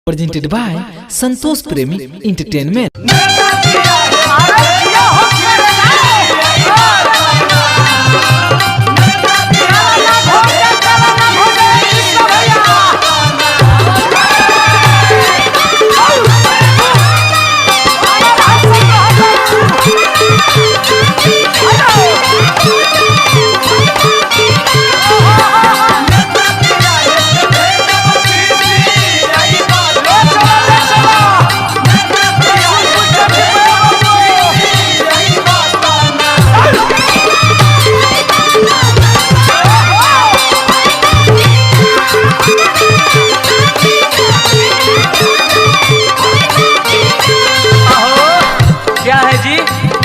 presented by Santosh Premi Entertainment.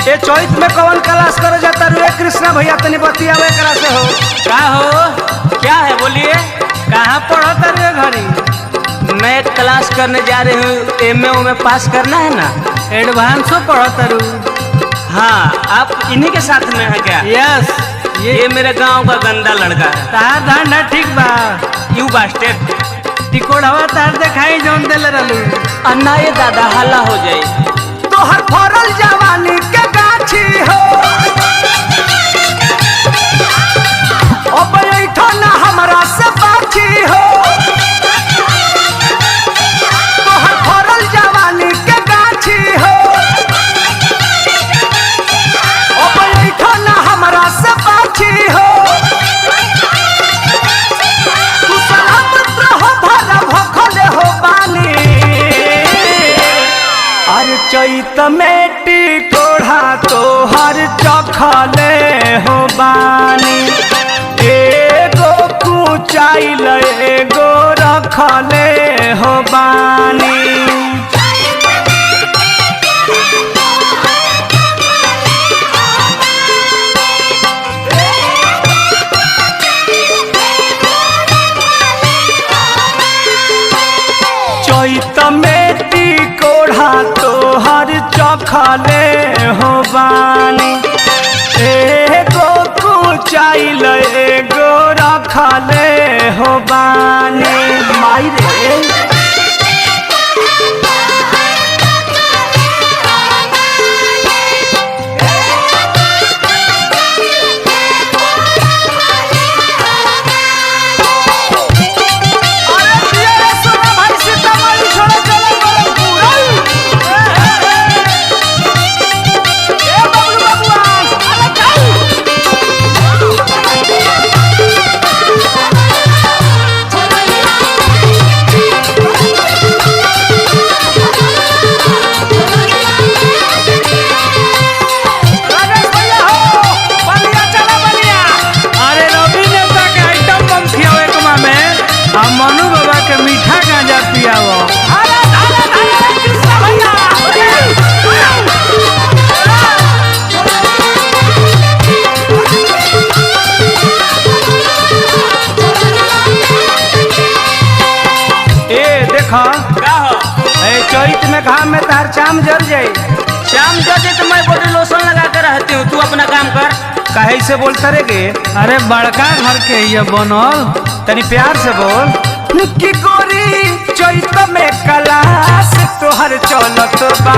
ये चौथ में कौन क्लास करे जाता रे कृष्णा भैया तनी बतियावे करा से हो का हो क्या है बोलिए। कहाँ पढ़ता रे घड़ी? मैं क्लास करने जा रही हूँ, एमए में पास करना है ना। एडवांस पढ़ता रू? हाँ, आप इन्हीं के साथ में है क्या? यस, ये मेरे गांव का गंदा लड़का है। तार धांडा ठीक बा। यू बास्टेड टिकोड़वा तार देखाई जौन देले रहलू। अन्ना ये दादा हल्ला हो जाए। तोहर फरल जवानी के गाछी हो, अब ऐठो ना हमरा से बाछी हो। तोहर फरल जवानी के गाछी हो, अब ऐठो ना हमरा से बाछी हो। तू सलामत रहो भला भखले हो बानी। अरे चैत में टिकोढ़ा तोहर चखले हो बानी। एगो कुचाइल एगो रखले हो बानी। चैत में टिकोढ़ा तोहर चखले हो बानी। एगो कुचाइल एगो रखले हो बानी। माई रे मनु बाबा के मीठा गांजा पियावो। ए देखा क्या हो? चैत में घाम में तार चाम जल जाये। शाम जल्दी तो मैं बॉडी लोशन लगा कर रहती हूँ, तू अपना काम कर। कहे से बोलता रे गे? अरे बड़का घर के ये बनल, तनी प्यार से बोल। कि गोरी चैत में कलास तोहर चलत बा।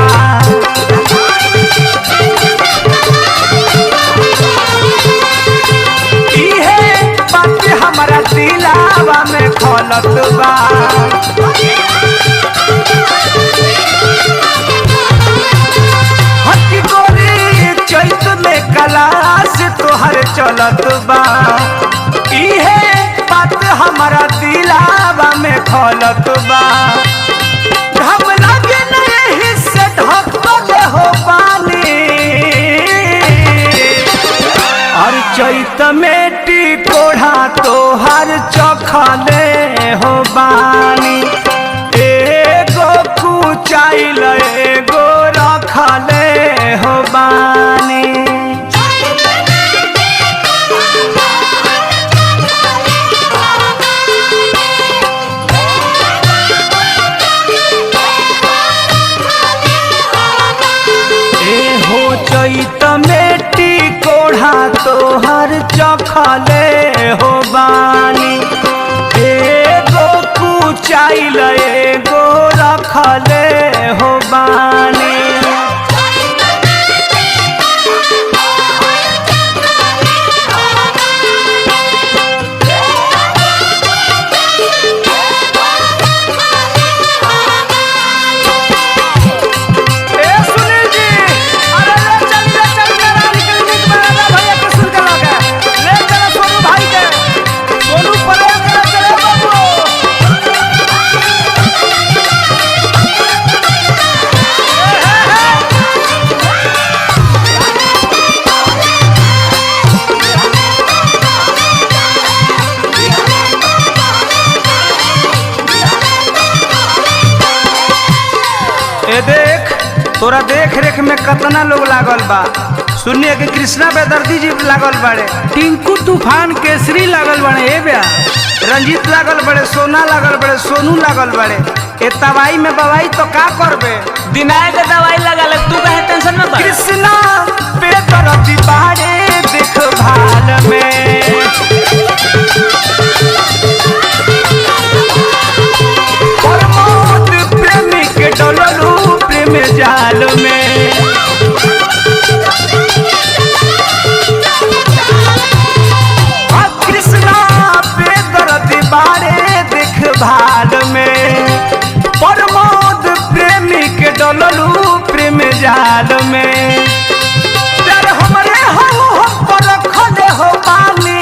इहे बात हमारा दिलावा में खलत बा। कि गोरी चैत में कलास तोहर चलत बा। इहे बात हमारा दिलावा में खलत बा। हम लगे नहीं से ढकले हो पानी। और चैत में टिकोढ़ा तोहर चखले हो बानी। एगो कुचाइल एगो रखले हो बानी। चखले हो बानी। ए देख तोरा देख रेख में कितना लोग लागल बा। सुनिए कि कृष्णा बेदर्दी जी लागल बड़े, टिंकू तूफान केसरी लागल बड़े, ए बया रंजीत लागल बड़े, सोना लागल बड़े, सोनू लागल बड़े। ए दवाई में बवाई तो का करबे, दिनाए के दवाई लगा ले, तू काहे टेंशन में पड़। कृष्णा बेदर्दी बाड़े देख भाल में, प्रमोद प्रेमी के डोलू प्रेम जाल में। कृष्णा बेदर्दी बाड़े देख भाल में, प्रमोद प्रेमी के डोलू प्रेम जाल में। प्यार हमरे हम पर खड़े हो बानी,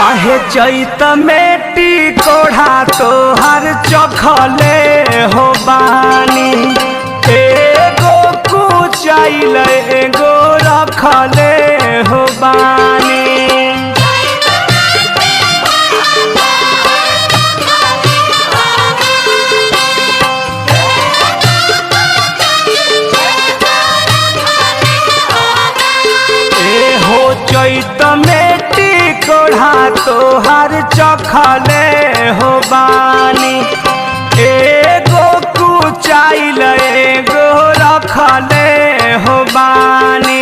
आहे चैत में टिकोढ़ा तोहर चखले हो बानी। एगो कुचाइल एगो रखले हो बानी। ए हो चैत में टिकोढ़ा तोहर चखले हो बानी। एगो कुचाइल एगो रखले हो बानी।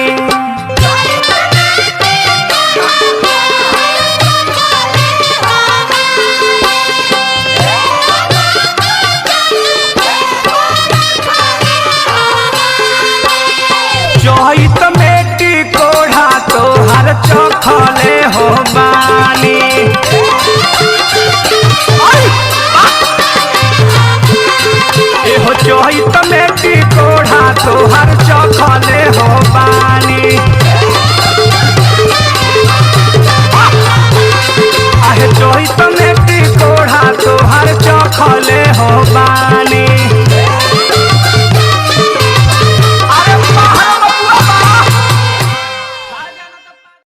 चैत में टिकोढ़ा तोहर चखले हो बानी। एहो चैत में टिकोढ़ा तोहर चखले हो बानी। आहे चैत में टिकोढ़ा तोहर चखले हो बानी।